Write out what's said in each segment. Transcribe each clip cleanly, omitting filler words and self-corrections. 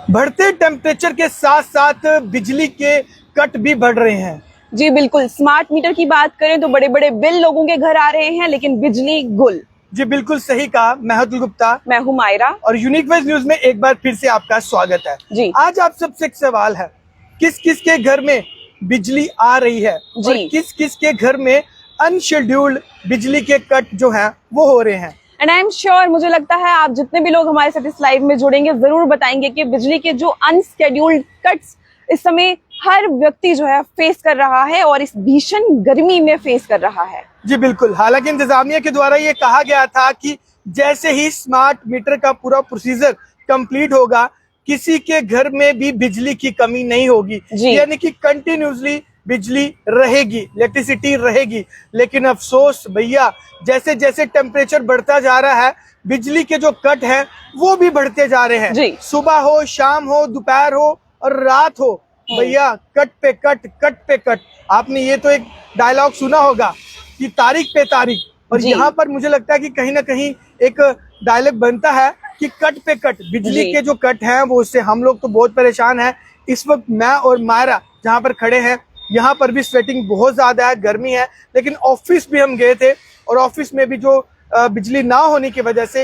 बढ़ते टेम्परेचर के साथ साथ बिजली के कट भी बढ़ रहे हैं। जी बिल्कुल, स्मार्ट मीटर की बात करें तो बड़े बड़े बिल लोगों के घर आ रहे हैं, लेकिन बिजली गुल। जी बिल्कुल सही कहा। मैं अतुल गुप्ता, मैं हूं मायरा और यूनिक वाइज न्यूज में एक बार फिर से आपका स्वागत है। जी। आज आप सबसे एक सवाल है, किस किस के घर में बिजली आ रही है और किस किस के घर में अनशेड्यूल्ड बिजली के कट जो है वो हो रहे हैं। एंड आई एम श्योर, मुझे लगता है आप जितने भी लोग हमारे साथ इस लाइव में जुड़ेंगे जरूर बताएंगे कि बिजली के जो अनस्केड्यूल्ड कट्स इस समय हर व्यक्ति जो है फेस कर रहा है और इस भीषण गर्मी में फेस कर रहा है। जी बिल्कुल। हालांकि इंतजामिया के द्वारा ये कहा गया था कि जैसे ही स्मार्ट मीटर का पूरा प्रोसीजर कंप्लीट होगा, किसी के घर में भी बिजली की कमी नहीं होगी, यानी कि कंटिन्यूसली बिजली रहेगी, इलेक्ट्रिसिटी रहेगी। लेकिन अफसोस भैया, जैसे जैसे टेम्परेचर बढ़ता जा रहा है, बिजली के जो कट हैं वो भी बढ़ते जा रहे हैं। सुबह हो, शाम हो, दोपहर हो और रात हो, भैया कट पे कट, कट पे कट। आपने ये तो एक डायलॉग सुना होगा कि तारीख पे तारीख, और यहाँ पर मुझे लगता है कि कहीं ना कहीं एक डायलॉग बनता है कि कट पे कट। बिजली के जो कट हैं वो, उससे हम लोग तो बहुत परेशान हैं। इस वक्त मैं और मायरा जहाँ पर खड़े हैं, यहाँ पर भी स्वेटिंग बहुत ज्यादा है, गर्मी है। लेकिन ऑफिस भी हम गए थे और ऑफिस में भी जो बिजली ना होने की वजह से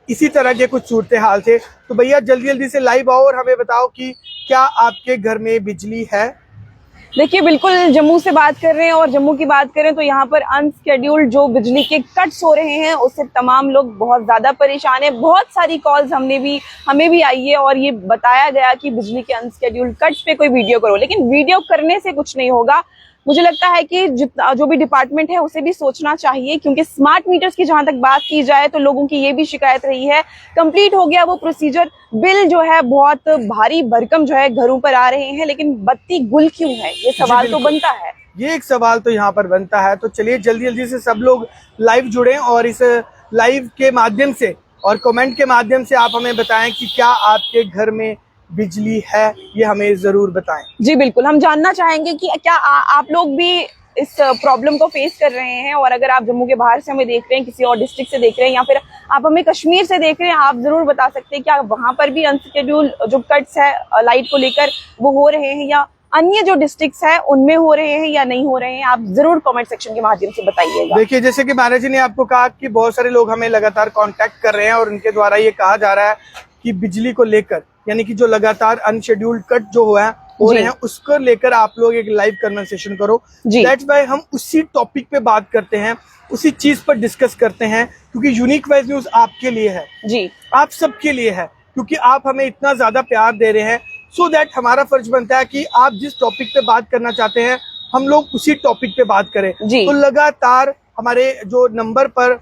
इसी तरह के कुछ सूरत हाल थे। तो भैया जल्दी जल्दी से लाइव आओ और हमें बताओ कि क्या आपके घर में बिजली है। देखिए बिल्कुल, जम्मू से बात कर रहे हैं और जम्मू की बात करें तो यहाँ पर अनस्केड्यूल्ड जो बिजली के कट्स हो रहे हैं उससे तमाम लोग बहुत ज्यादा परेशान हैं। बहुत सारी कॉल्स हमें भी आई है और ये बताया गया कि बिजली के अनस्केड्यूल्ड कट्स पे कोई वीडियो करो, लेकिन वीडियो करने से कुछ नहीं होगा। मुझे लगता है कि जो भी डिपार्टमेंट है उसे भी सोचना चाहिए, क्योंकि स्मार्ट मीटर्स की जहां तक बात की जाए तो लोगों की ये भी शिकायत रही है, कंप्लीट हो गया वो प्रोसीजर, बिल जो है बहुत भारी भरकम जो है घरों पर आ रहे हैं, लेकिन बत्ती गुल क्यों है, ये सवाल तो बनता है। ये एक सवाल तो यहाँ पर बनता है। तो चलिए जल्दी जल्दी से सब लोग लाइव जुड़े और इस लाइव के माध्यम से और कमेंट के माध्यम से आप हमें बताएं कि क्या आपके घर में बिजली है, ये हमें जरूर बताएं। जी बिल्कुल, हम जानना चाहेंगे कि क्या आप लोग भी इस प्रॉब्लम को फेस कर रहे हैं, और अगर आप जम्मू के बाहर से हमें देख रहे हैं, किसी और डिस्ट्रिक्ट से देख रहे हैं, या फिर आप हमें कश्मीर से देख रहे हैं, आप जरूर बता सकते हैं क्या वहां पर भी अनशेड्यूल जो कट्स है लाइट को लेकर वो हो रहे हैं, या अन्य जो डिस्ट्रिक्ट्स है उनमें हो रहे हैं या नहीं हो रहे हैं। आप जरूर कमेंट सेक्शन के माध्यम से बताइएगा। देखिए, जैसे कि महाराज जी ने आपको कहा कि बहुत सारे लोग हमें लगातार कांटेक्ट कर रहे हैं और उनके द्वारा ये कहा जा रहा है कि बिजली को लेकर, यानी कि जो लगातार अनशेड्यूल्ड कट जो हुआ है हो रहे हैं, उसको लेकर आप लोग एक लाइव कन्वर्सेशन करो। दैट्स व्हाई हम उसी टॉपिक पे बात करते हैं, उसी चीज पर डिस्कस करते हैं, क्योंकि यूनिक वाइज न्यूज आपके लिए है जी, आप सबके लिए है, क्योंकि आप हमें इतना ज्यादा प्यार दे रहे हैं। सो दैट हमारा फर्ज बनता है कि आप जिस टॉपिक पे बात करना चाहते हैं हम लोग उसी टॉपिक पे बात करें। तो लगातार हमारे जो नंबर पर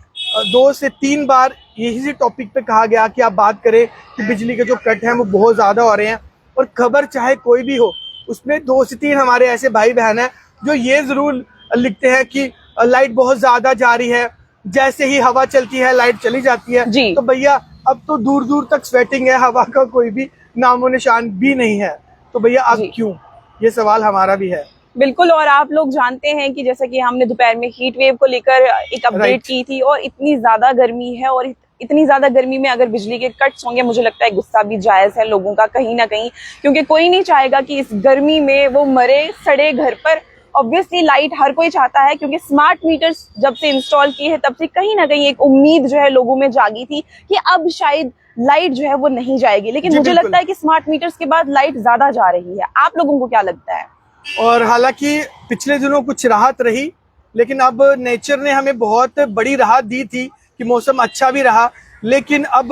2 से 3 बार यही टॉपिक पे कहा गया कि आप बात करें कि बिजली के जो कट हैं वो बहुत ज्यादा हो रहे हैं, और खबर चाहे कोई भी हो उसमें 2 से 3 हमारे ऐसे भाई बहन हैं जो ये जरूर लिखते हैं कि लाइट बहुत ज्यादा जा रही है, जैसे ही हवा चलती है लाइट चली जाती है। तो भैया अब तो दूर दूर तक स्वेटिंग है, हवा का कोई भी नामो निशान भी नहीं है। तो भैया अब क्यों, ये सवाल हमारा भी है। बिल्कुल, और आप लोग जानते हैं कि जैसा कि हमने दोपहर में हीट वेव को लेकर एक अपडेट की थी, और इतनी ज्यादा गर्मी है, और इतनी ज्यादा गर्मी में अगर बिजली के कट्स होंगे, मुझे लगता है गुस्सा भी जायज है लोगों का कहीं ना कहीं, क्योंकि कोई नहीं चाहेगा कि इस गर्मी में वो मरे सड़े घर पर। ऑब्वियसली लाइट हर कोई चाहता है, क्योंकि स्मार्ट मीटर्स जब से इंस्टॉल किए हैं तब से कहीं ना कहीं एक उम्मीद जो है लोगों में जागी थी कि अब शायद लाइट जो है वो नहीं जाएगी, लेकिन मुझे लगता है कि स्मार्ट मीटर्स के बाद लाइट ज्यादा जा रही है। आप लोगों को क्या लगता है? और हालांकि पिछले दिनों कुछ राहत रही, लेकिन अब नेचर ने हमें बहुत बड़ी राहत दी थी कि मौसम अच्छा भी रहा, लेकिन अब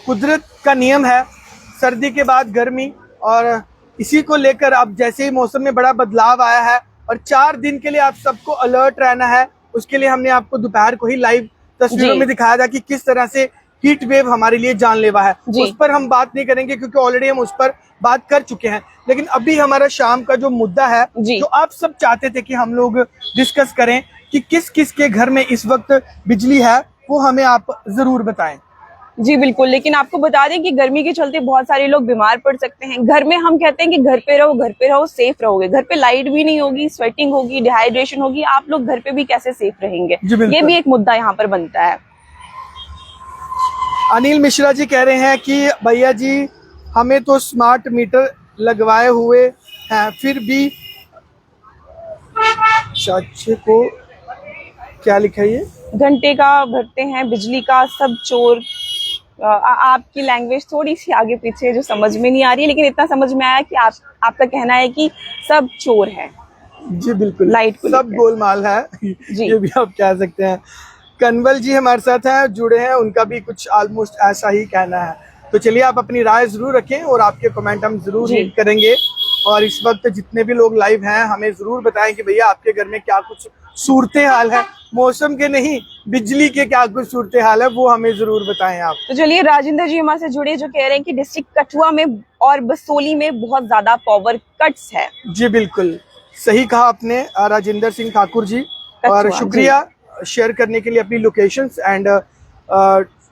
कुदरत का नियम है, सर्दी के बाद गर्मी, और इसी को लेकर अब जैसे ही मौसम में बड़ा बदलाव आया है और 4 दिन के लिए आप सबको अलर्ट रहना है। उसके लिए हमने आपको दोपहर को ही लाइव तस्वीरों में दिखाया था कि किस तरह से हीट वेव हमारे लिए जानलेवा है। उस पर हम बात नहीं करेंगे क्योंकि ऑलरेडी हम उस पर बात कर चुके हैं, लेकिन अभी हमारा शाम का जो मुद्दा है जो आप सब चाहते थे कि हम लोग डिस्कस करें कि किस किस के घर में इस वक्त बिजली है, वो हमें आप जरूर बताएं। जी बिल्कुल, लेकिन आपको बता दें कि गर्मी के चलते बहुत सारे लोग बीमार पड़ सकते हैं। घर में हम कहते हैं कि घर पे रहो, सेफ रहोगे। घर पे लाइट भी नहीं होगी, स्वेटिंग होगी, डिहाइड्रेशन होगी, आप लोग घर पे भी कैसे सेफ रहेंगे, ये भी एक मुद्दा यहाँ पर बनता है। अनिल मिश्रा जी कह रहे हैं कि भैया जी हमें तो स्मार्ट मीटर लगवाए हुए हैं, फिर भी चाचे को क्या लिखा है ये? घंटे का भरते हैं बिजली का सब चोर। आपकी लैंग्वेज थोड़ी सी आगे पीछे जो समझ में नहीं आ रही है, लेकिन इतना समझ में आया कि आपका कहना है कि सब चोर है। जी बिल्कुल, लाइट को सब गोलमाल है ये भी आप कह सकते हैं। कन्वल जी हमारे साथ हैं, जुड़े हैं, उनका भी कुछ ऑलमोस्ट ऐसा ही कहना है। तो चलिए आप अपनी राय जरूर रखें और आपके कमेंट हम जरूर रीड करेंगे। और इस वक्त जितने भी लोग लाइव हैं हमें जरूर बताएं कि भैया आपके घर में क्या कुछ सूरत हाल है, मौसम के नहीं बिजली के क्या कुछ सूरत हाल है, वो हमें जरूर बताएं आप। तो चलिए राजेंद्र जी हमारे से जुड़े, जो कह रहे हैं कि डिस्ट्रिक्ट कठुआ में और बसोली में बहुत ज्यादा पावर कट्स है। जी बिल्कुल सही कहा आपने राजेंद्र सिंह ठाकुर जी, और शुक्रिया शेयर करने के लिए अपनी लोकेशंस एंड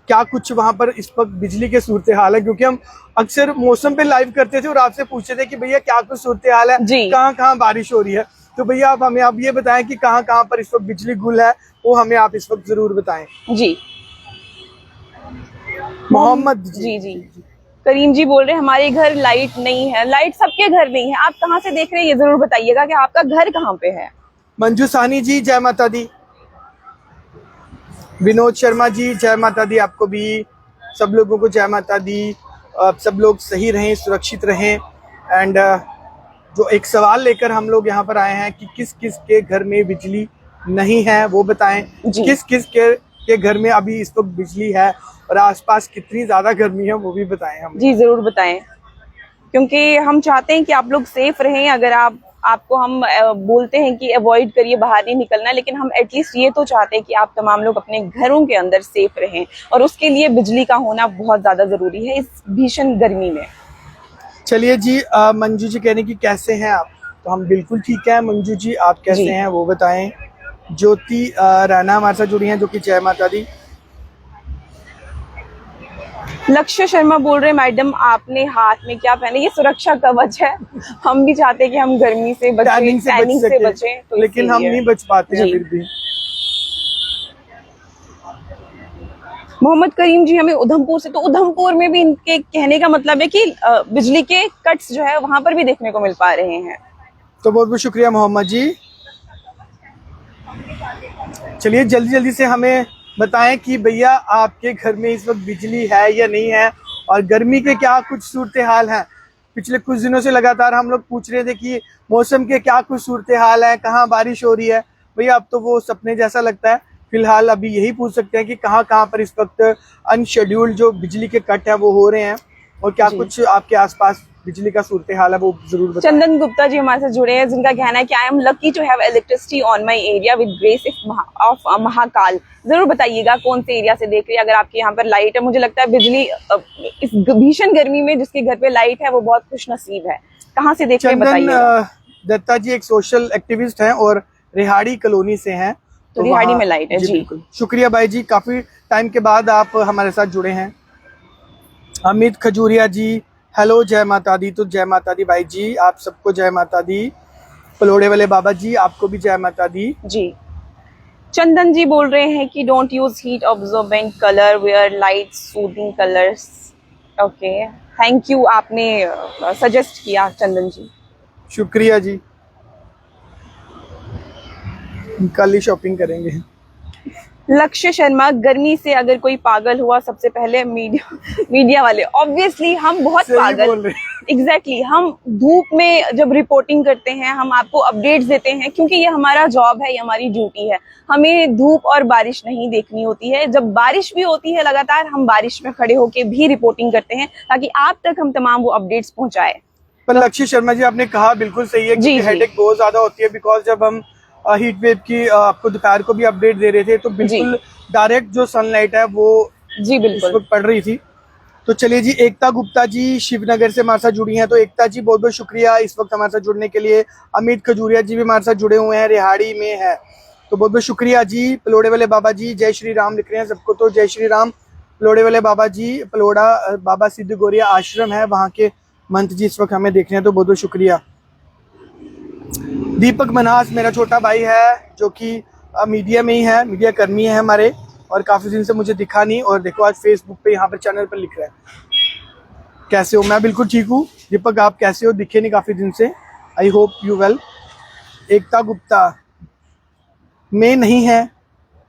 क्या कुछ वहां पर इस वक्त बिजली के सूरत हाल है, क्योंकि हम अक्सर मौसम पे लाइव करते थे और आपसे पूछते थे कि भैया क्या कुछ सूरत हाल है, कहाँ कहाँ बारिश हो रही है। तो भैया आप हमें आप ये बताएं कि कहाँ कहाँ पर इस वक्त बिजली गुल है, वो हमें आप इस वक्त जरूर बताएं। जी मोहम्मद जी करीम जी बोल रहे हैं हमारे घर लाइट नहीं है। लाइट सबके घर नहीं है, आप कहाँ से देख रहे हैं ये जरूर बताइएगा कि आपका घर कहाँ पे है। मंजू सानी जी जय माता दी। विनोद शर्मा जी जय माता दी, आपको भी, सब लोगों को जय माता दी। सब लोग सही रहें, सुरक्षित रहें। एंड जो एक सवाल लेकर हम लोग यहाँ पर आए हैं कि किस किस के घर में बिजली नहीं है वो बताएं, किस किस के घर में अभी इस वक्त बिजली है और आसपास कितनी ज्यादा गर्मी है वो भी बताएं हम। जी जरूर बताएं, क्योंकि हम चाहते हैं कि आप लोग सेफ रहें। अगर आपको हम बोलते हैं कि अवॉइड करिए, बाहर नहीं निकलना, लेकिन हम एटलीस्ट ये तो चाहते हैं कि आप तमाम लोग अपने घरों के अंदर सेफ रहें, और उसके लिए बिजली का होना बहुत ज्यादा जरूरी है इस भीषण गर्मी में। चलिए जी, मंजू जी कहने की कैसे हैं आप, तो हम बिल्कुल ठीक है। मंजू जी आप कैसे हैं वो बताएं। ज्योति राणा हमारे साथ जुड़ी हैं, जो कि जय माता दी। लक्ष्य शर्मा बोल रहे मैडम आपने हाथ में क्या पहने, ये सुरक्षा कवच है। हम भी चाहते हैं कि हम गर्मी से बचें, टैनिंग से बचें, तो लेकिन हम नहीं बच पाते हैं फिर भी। मोहम्मद करीम जी हमें उधमपुर से, तो उधमपुर में भी इनके कहने का मतलब है कि बिजली के कट्स जो है वहां पर भी देखने को मिल पा रहे हैं। तो बहुत बहुत शुक्रिया मोहम्मद जी। चलिए जल्दी जल्दी से हमें बताएं कि भैया आपके घर में इस वक्त बिजली है या नहीं है, और गर्मी के क्या कुछ सूरत हाल है। पिछले कुछ दिनों से लगातार हम लोग पूछ रहे थे कि मौसम के क्या कुछ सूरत हाल है, कहाँ बारिश हो रही है। भैया अब तो वो सपने जैसा लगता है। फिलहाल अभी यही पूछ सकते हैं कि कहाँ कहाँ पर इस वक्त अनशेड्यूल्ड जो बिजली के कट है वो हो रहे हैं, और क्या कुछ आपके आसपास बिजली का सूरत हाल है वो जरूर बताएं। चंदन गुप्ता जी हमारे साथ जुड़े हैं, जिनका कहना है कि I am lucky to have electricity on my area with grace of Mahakal. जरूर बताइएगा कौन से एरिया से देख रही है, अगर आपके यहाँ पर लाइट है। मुझे लगता है बिजली इस भीषण गर्मी में जिसके घर पे लाइट है वो बहुत खुशनसीब है। कहाँ से देख रहे हैं बताइए। दत्ता जी एक सोशल एक्टिविस्ट हैं और रिहाड़ी कॉलोनी से हैं, तो रिहाड़ी में लाइट है। जी बिल्कुल शुक्रिया भाई जी, काफी टाइम के बाद आप हमारे साथ जुड़े हैं। अमित खजूरिया जी हेलो जय माता दी। तो जय माता दी भाई जी, आप सबको जय माता दी। पलोड़े वाले बाबा जी आपको भी जय माता दी जी। चंदन जी बोल रहे हैं कि don't use heat absorbing colour, wear light soothing colours. Okay thank you, आपने सजेस्ट किया चंदन जी, शुक्रिया जी। कल ही शॉपिंग करेंगे। लक्ष्य शर्मा गर्मी से अगर कोई पागल हुआ सबसे पहले मीडिया वाले। ऑब्वियसली हम बहुत पागल, एग्जैक्टली हम धूप में जब रिपोर्टिंग करते हैं हम आपको अपडेट्स देते हैं, क्योंकि ये हमारा जॉब है, ये हमारी ड्यूटी है। हमें धूप और बारिश नहीं देखनी होती है। जब बारिश भी होती है लगातार हम बारिश में खड़े होके भी रिपोर्टिंग करते हैं, ताकि आप तक हम तमाम वो अपडेट्स पहुंचाए। पर लक्ष्य शर्मा जी आपने कहा बिल्कुल सही है कि हेडेक बहुत ज्यादा होती है, बिकॉज जब हम हीट वेव की आपको दोपहर को भी अपडेट दे रहे थे तो बिल्कुल डायरेक्ट जो सनलाइट है वो इस वक्त पड़ रही थी। तो चलिए जी, एकता गुप्ता जी शिवनगर से हमारे साथ जुड़ी हैं, तो एकता जी बहुत बहुत शुक्रिया इस वक्त हमारे साथ जुड़ने के लिए। अमित खजूरिया जी भी हमारे साथ जुड़े हुए हैं, रिहाड़ी में है, तो बहुत बहुत शुक्रिया जी। पलोड़े वाले बाबा जी जय श्री राम लिख रहे हैं सबको, तो जय श्री राम। पलोड़े वाले बाबा जी, पलोड़ा बाबा सिद्ध गौरिया आश्रम है वहाँ के मंत जी इस वक्त हमें देख रहे हैं, तो बहुत बहुत शुक्रिया। दीपक मनास मेरा छोटा भाई है, जो कि मीडिया में ही है, मीडिया कर्मी है हमारे, और काफी दिन से मुझे दिखा नहीं, और देखो आज फेसबुक पे यहाँ पर चैनल पर लिख रहा है। कैसे हो? मैं बिल्कुल ठीक हूँ। दीपक आप कैसे हो? दिखे नहीं काफी दिन से। I hope you well. Ekta Gupta में नहीं है,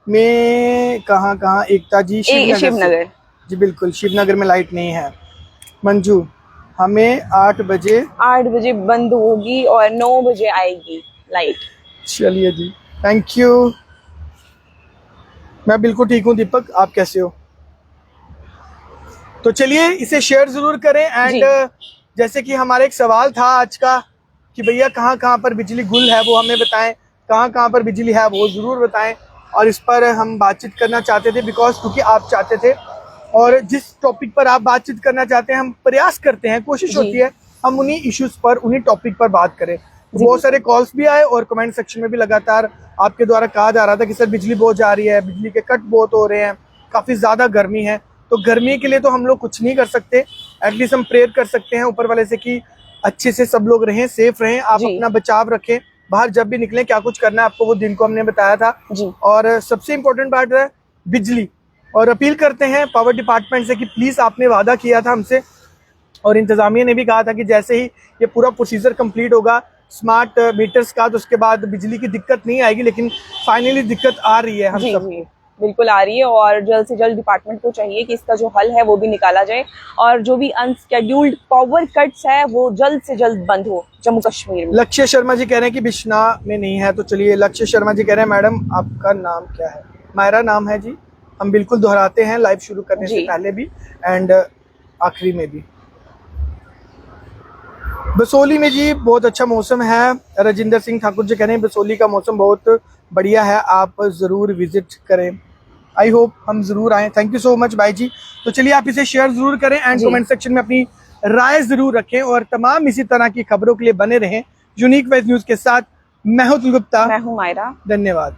मैं कहाँ एकता जी? शिवनगर शिवनगर। से। जी बिल्कुल, शिवनगर में लाइट नहीं है। मंजू हमें 8 बजे 8 बजे बंद होगी और 9 बजे आएगी लाइट। चलिए जी, थैंक यू। मैं बिल्कुल ठीक हूँ दीपक, आप कैसे हो? तो चलिए इसे शेयर जरूर करें। एंड जैसे कि हमारा एक सवाल था आज का कि भैया कहाँ कहाँ पर बिजली गुल है वो हमें बताएं, कहाँ कहाँ पर बिजली है वो जरूर बताएं। और इस पर हम बातचीत करना चाहते थे बिकॉज क्योंकि आप चाहते थे, और जिस टॉपिक पर आप बातचीत करना चाहते हैं हम प्रयास करते हैं, कोशिश होती है हम उन्हीं इश्यूज पर, उन्हीं टॉपिक पर बात करें। तो बहुत सारे कॉल्स भी आए और कमेंट सेक्शन में भी लगातार आपके द्वारा कहा जा रहा था कि सर बिजली बहुत जा रही है, बिजली के कट बहुत हो रहे हैं, काफी ज्यादा गर्मी है। तो गर्मी के लिए तो हम लोग कुछ नहीं कर सकते, एटलीस्ट हम प्रेयर कर सकते हैं ऊपर वाले से कि अच्छे से सब लोग रहें, सेफ रहें, आप अपना बचाव रखें। बाहर जब भी निकलें क्या कुछ करना है आपको वो दिन को हमने बताया था। और सबसे इम्पोर्टेंट बात है बिजली, और अपील करते हैं पावर डिपार्टमेंट से कि प्लीज आपने वादा किया था हमसे और इंतजामिया ने भी कहा था कि जैसे ही ये पूरा प्रोसीजर कंप्लीट होगा स्मार्ट मीटर्स का, तो उसके बाद बिजली की दिक्कत नहीं आएगी। लेकिन फाइनली दिक्कत आ रही है हम सबको। बिल्कुल आ रही है और जल्द से जल्द डिपार्टमेंट को चाहिए कि इसका जो हल है वो भी निकाला जाए और जो भी अनस्केड्यूल्ड पावर कट्स है वो जल्द से जल्द बंद हो जम्मू कश्मीर में। लक्ष्य शर्मा जी कह रहे हैं कि बिश्ना में नहीं है, तो चलिए लक्ष्य शर्मा जी कह रहे हैं मैडम आपका नाम क्या है? मायरा नाम है जी। हम बिल्कुल दोहराते हैं लाइव शुरू करने से पहले भी एंड आखिरी में भी। बसोली में जी बहुत अच्छा मौसम है। राजिंदर सिंह ठाकुर जी कह रहे हैं बसोली का मौसम बहुत बढ़िया है, आप जरूर विजिट करें। आई होप हम जरूर आए। थैंक यू सो मच भाई जी। तो चलिए आप इसे शेयर जरूर करें एंड कमेंट सेक्शन में अपनी राय जरूर रखें और तमाम इसी तरह की खबरों के लिए बने रहें यूनिक वेज न्यूज के साथ। मैं हूं गुप्ता, मैं हूं मायरा। धन्यवाद।